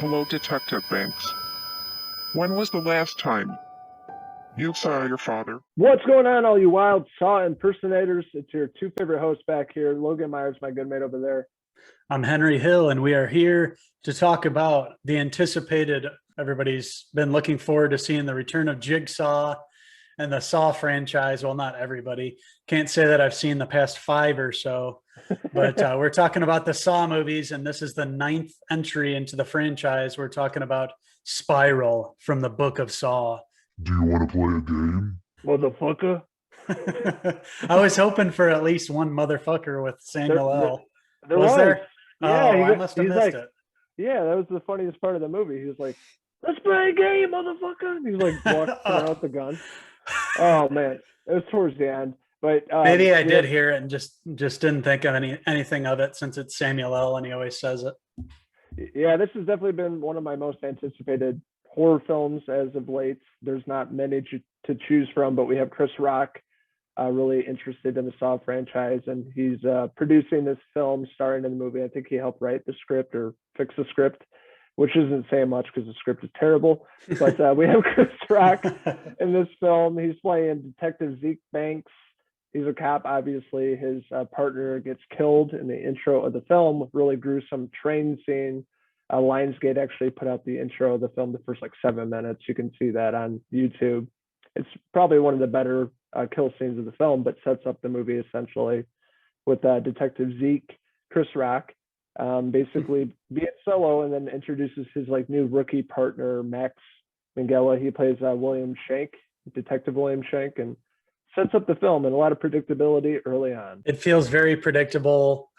Hello, Detective Banks. When was the last time you saw your father? What's going on, all you wild Saw impersonators? It's your two favorite hosts back here. Logan Myers, my good mate over there. I'm Henry Hill, and we are here to talk about the anticipated, everybody's been looking forward to seeing the return of Jigsaw and the Saw franchise. Well, not everybody. Can't say that I've seen the past five or so, but we're talking about the Saw movies, and this is the ninth entry into the franchise. We're talking about Spiral from the Book of Saw. Do you want to play a game? Motherfucker. I was hoping for at least one motherfucker with Samuel L. There was there? Yeah, I must have missed it. Yeah, that was the funniest part of the movie. He was like, "Let's play a game, motherfucker." He's like walking around with the gun. Oh man, it was towards the end. But maybe I did hear it and just didn't think of anything of it since it's Samuel L. and he always says it. Yeah, this has definitely been one of my most anticipated horror films as of late. There's not many to choose from, but we have Chris Rock really interested in the Saw franchise, and he's producing this film starring in the movie. I think he helped write the script or fix the script, which isn't saying much because the script is terrible. But we have Chris Rock in this film. He's playing Detective Zeke Banks. He's a cop, obviously. His partner gets killed in the intro of the film. Really gruesome train scene. Lionsgate actually put out the intro of the film, the first like 7 minutes. You can see that on YouTube. It's probably one of the better kill scenes of the film, but sets up the movie essentially with Detective Zeke, Chris Rock, basically being solo, and then introduces his like new rookie partner, Max Minghella. He plays William Shank, Detective William Shank, and sets up the film and a lot of predictability early on. It feels very predictable.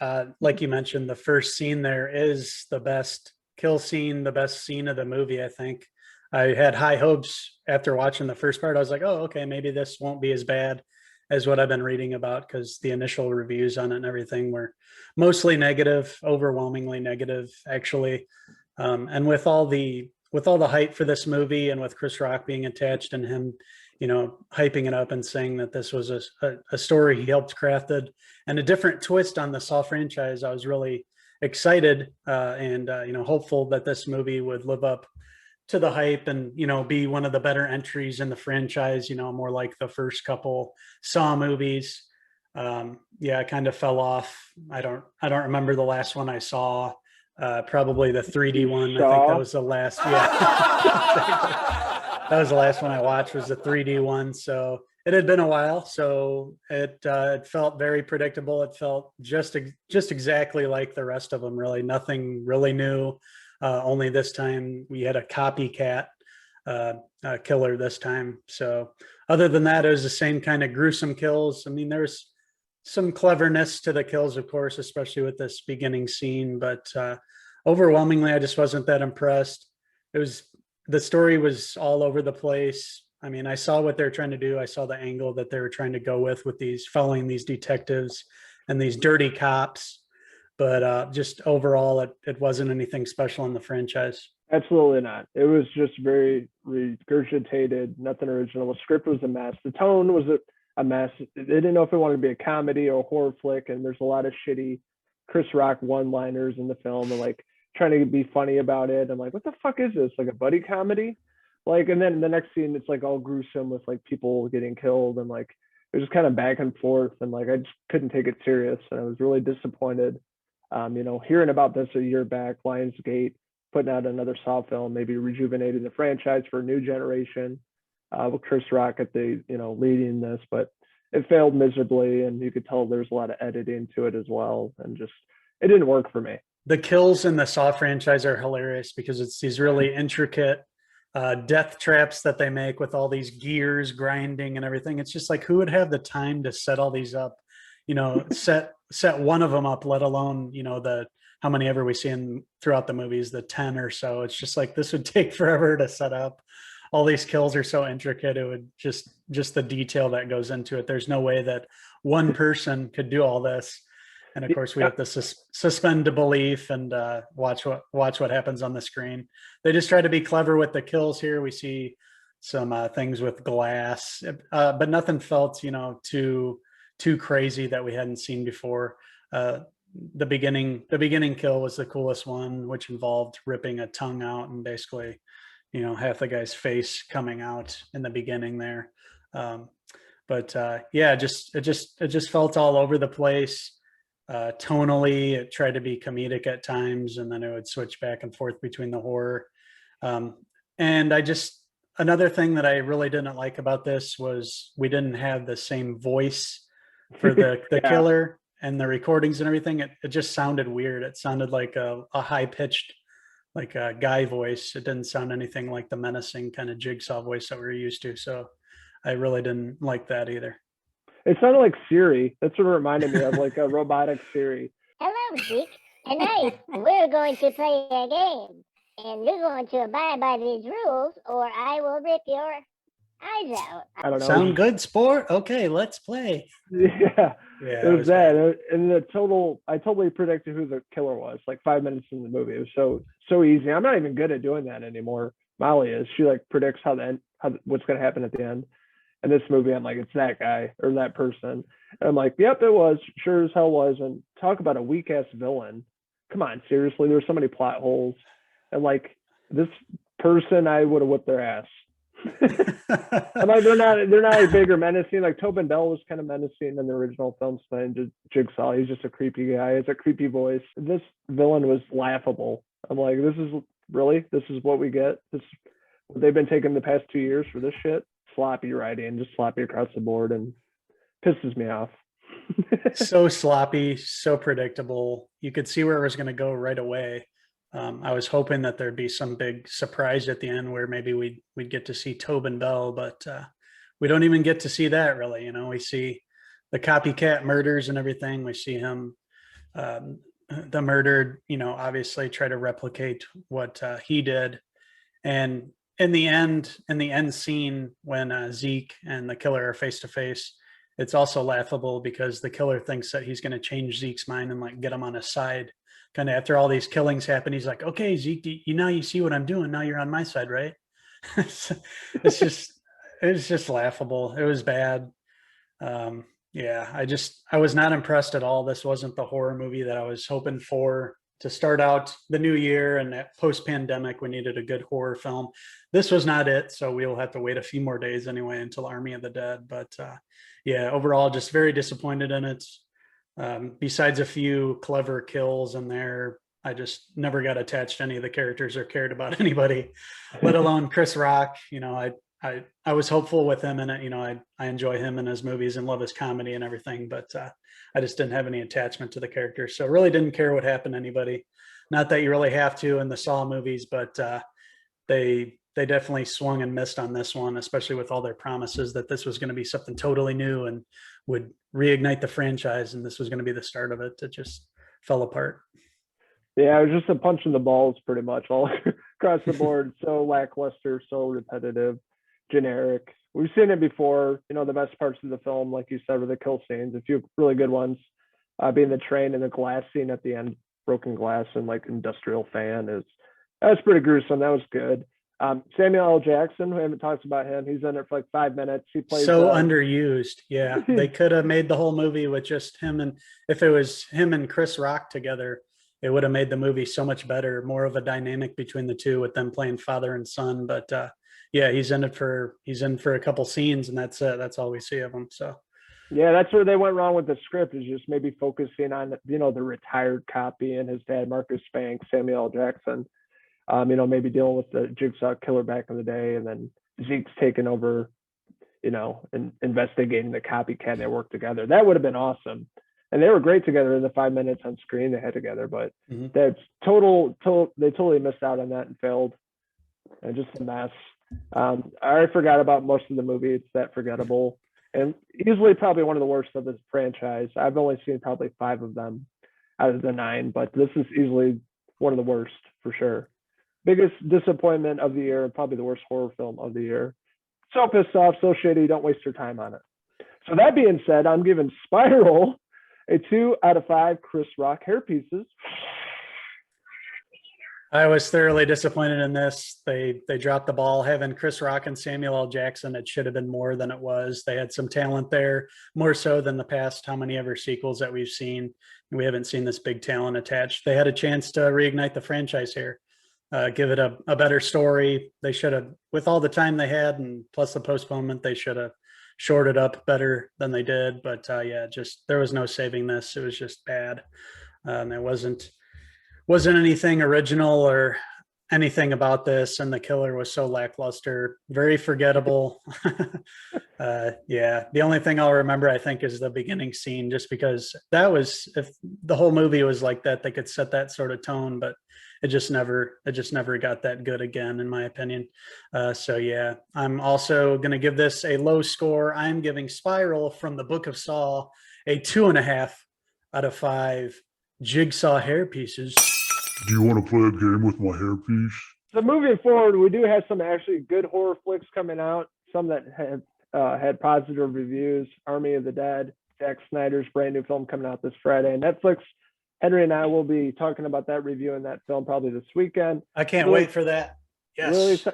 Like you mentioned, the first scene there is the best kill scene, the best scene of the movie, I think. I had high hopes after watching the first part. I was like, oh, okay, maybe this won't be as bad as what I've been reading about, because the initial reviews on it and everything were mostly negative, overwhelmingly negative, actually. And with all the hype for this movie, and with Chris Rock being attached and him, hyping it up and saying that this was a story he helped crafted and a different twist on the Saw franchise, I was really excited and hopeful that this movie would live up to the hype and be one of the better entries in the franchise, more like the first couple Saw movies. I kind of fell off. I don't remember the last one I saw. Probably the 3D one. I think that was the last. Yeah. That was the last one I watched, was the 3D one. So it had been a while. So it felt very predictable. It felt just exactly like the rest of them, really. Nothing really new. Only this time we had a copycat killer this time. So other than that, it was the same kind of gruesome kills. I mean, there's some cleverness to the kills, of course, especially with this beginning scene. But overwhelmingly, I just wasn't that impressed. The story was all over the place. I mean, I saw what they're trying to do. I saw the angle that they were trying to go with following these detectives and these dirty cops. But just overall, it wasn't anything special in the franchise. Absolutely not. It was just very regurgitated, nothing original. The script was a mess. The tone was a mess. They didn't know if it wanted to be a comedy or a horror flick, and there's a lot of shitty Chris Rock one-liners in the film and like trying to be funny about it. I'm like, what the fuck is this? Like a buddy comedy? Like, and then the next scene, it's like all gruesome with like people getting killed, and like it was just kind of back and forth, and like I just couldn't take it serious, and I was really disappointed. Hearing about this a year back, Lionsgate putting out another Saw film, maybe rejuvenating the franchise for a new generation, with Chris Rock at the leading this, but it failed miserably, and you could tell there's a lot of editing to it as well, and just it didn't work for me. The kills in the Saw franchise are hilarious because it's these really intricate death traps that they make with all these gears grinding and everything. It's just like, who would have the time to set all these up? Set one of them up, let alone how many ever we see throughout the movies, the 10 or so. It's just like, this would take forever to set up. All these kills are so intricate. It would just the detail that goes into it. There's no way that one person could do all this. And of course, we have to suspend the belief and watch what happens on the screen. They just try to be clever with the kills here. We see some things with glass, but nothing felt too crazy that we hadn't seen before. the beginning kill was the coolest one, which involved ripping a tongue out and basically, half the guy's face coming out in the beginning there. But yeah, it just felt all over the place. Tonally, it tried to be comedic at times, and then it would switch back and forth between the horror. And another thing that I really didn't like about this was we didn't have the same voice for the Yeah. killer, and the recordings and everything. It just sounded weird. It sounded like a high pitched, like a guy voice. It didn't sound anything like the menacing kind of Jigsaw voice that we're used to. So I really didn't like that either. It sounded like Siri. That's what it reminded me of, like a robotic Siri. Hello, Zeke. Tonight, we're going to play a game. And you're going to abide by these rules, or I will rip your eyes out. I don't know. Sound good, sport? Okay, let's play. Yeah. Yeah, It was that. And I totally predicted who the killer was, like 5 minutes in the movie. It was so easy. I'm not even good at doing that anymore. Molly is. She like predicts what's going to happen at the end. And this movie, I'm like, it's that guy or that person. And I'm like, yep, it was. Sure as hell was. And talk about a weak ass villain. Come on, seriously. There were so many plot holes. And like this person, I would have whipped their ass. I'm like, they're not a big or menacing. Like Tobin Bell was kind of menacing in the original films, playing Jigsaw. He's just a creepy guy. He has a creepy voice. This villain was laughable. I'm like, this is what we get. They've been taking the past 2 years for this shit. Sloppy writing, just sloppy across the board, and pisses me off. So sloppy, so predictable. You could see where it was going to go right away. I was hoping that there'd be some big surprise at the end where maybe we'd get to see Tobin Bell, but we don't even get to see that really. We see the copycat murders and everything. We see him, the murdered, obviously try to replicate what he did. And in the end scene when Zeke and the killer are face to face, it's also laughable because the killer thinks that he's going to change Zeke's mind and like get him on his side. Kind of after all these killings happen, he's like, okay, Zeke, you see what I'm doing. Now you're on my side, right? It's just laughable. It was bad. Yeah, I was not impressed at all. This wasn't the horror movie that I was hoping for to start out the new year, and post-pandemic, we needed a good horror film. This was not it, so we'll have to wait a few more days anyway until Army of the Dead. But yeah, overall, just very disappointed in it. Besides a few clever kills in there, I just never got attached to any of the characters or cared about anybody, let alone Chris Rock. I was hopeful with him in it. I enjoy him in his movies and love his comedy and everything, but I just didn't have any attachment to the characters. So really didn't care what happened to anybody. Not that you really have to in the Saw movies, but they definitely swung and missed on this one, especially with all their promises that this was going to be something totally new and would reignite the franchise. And this was going to be the start of it. It just fell apart. Yeah, it was just a punch in the balls pretty much all across the board. So lackluster, so repetitive, generic. We've seen it before. The best parts of the film, like you said, were the kill scenes. A few really good ones, being the train and the glass scene at the end, broken glass and like industrial fan that was pretty gruesome. That was good. Samuel L. Jackson, we haven't talked about him. He's in it for like 5 minutes. He plays so underused. Yeah, they could have made the whole movie with just him, and if it was him and Chris Rock together, it would have made the movie so much better. More of a dynamic between the two with them playing father and son. But yeah, he's in for a couple scenes, and that's it. That's all we see of him. So yeah, that's where they went wrong with the script, is just maybe focusing on the retired cop and his dad, Marcus Spank, Samuel L. Jackson. Maybe dealing with the Jigsaw killer back in the day, and then Zeke's taking over, and investigating the copycat. They work together. That would have been awesome. And they were great together in the 5 minutes on screen they had together, but that's they totally missed out on that and failed. And just a mess. I forgot about most of the movie. It's that forgettable. And easily probably one of the worst of this franchise. I've only seen probably 5 of them out of the 9, but this is easily one of the worst for sure. Biggest disappointment of the year, and probably the worst horror film of the year. So pissed off, so shitty, don't waste your time on it. So that being said, I'm giving Spiral a 2 out of 5 Chris Rock hair pieces. I was thoroughly disappointed in this. They dropped the ball. Having Chris Rock and Samuel L. Jackson, it should have been more than it was. They had some talent there, more so than the past how many ever sequels that we've seen. We haven't seen this big talent attached. They had a chance to reignite the franchise here, give it a better story. They should have, with all the time they had, and plus the postponement, they should have shorted up better than they did. But yeah, just there was no saving this. It was just bad. It wasn't anything original or anything about this, and the killer was so lackluster, very forgettable. Yeah, the only thing I'll remember, I think, is the beginning scene, just because that was, if the whole movie was like that, they could set that sort of tone, but it just never got that good again, in my opinion. So yeah, I'm also going to give this a low score. I'm giving Spiral from the Book of Saw a 2.5 out of 5 jigsaw hair pieces. Do you want to play a game with my hairpiece? So moving forward, we do have some actually good horror flicks coming out. Some that have had positive reviews. Army of the Dead, Zack Snyder's brand new film coming out this Friday. Netflix. Henry and I will be talking about that, reviewing that film probably this weekend. I can't wait for that. Yes.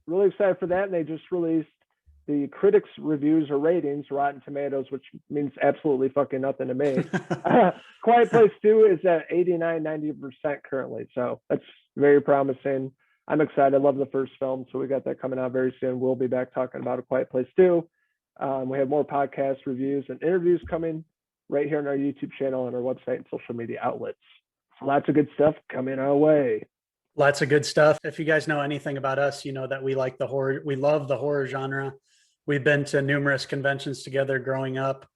Really excited for that. And they just released the critics' reviews or ratings, Rotten Tomatoes, which means absolutely fucking nothing to me. Quiet Place 2 is at 89-90% currently. So that's very promising. I'm excited. I love the first film. So we got that coming out very soon. We'll be back talking about A Quiet Place 2. We have more podcast reviews and interviews coming right here on our YouTube channel and our website and social media outlets. So lots of good stuff coming our way. Lots of good stuff. If you guys know anything about us, you know that we like the horror. We love the horror genre. We've been to numerous conventions together growing up.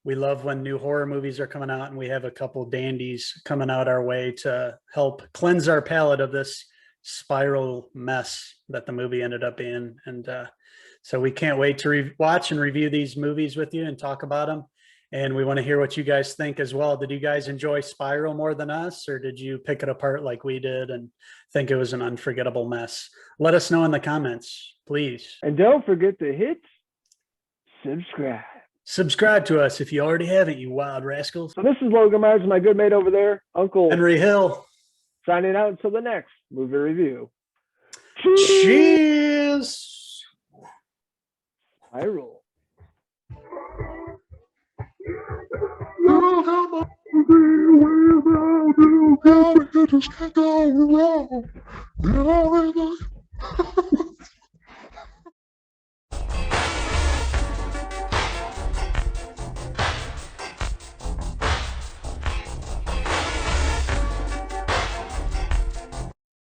We love when new horror movies are coming out, and we have a couple dandies coming out our way to help cleanse our palate of this spiral mess that the movie ended up being. And so we can't wait to watch and review these movies with you and talk about them. And we want to hear what you guys think as well. Did you guys enjoy Spiral more than us, or did you pick it apart like we did and think it was an unforgettable mess? Let us know in the comments, please. And don't forget to hit subscribe. Subscribe to us if you already haven't, you wild rascals. So this is Logan Myers, my good mate over there, Uncle Henry Hill. signing out until the next movie review. Cheers. Spiral. Look how much without you, gotta get this can't go wrong.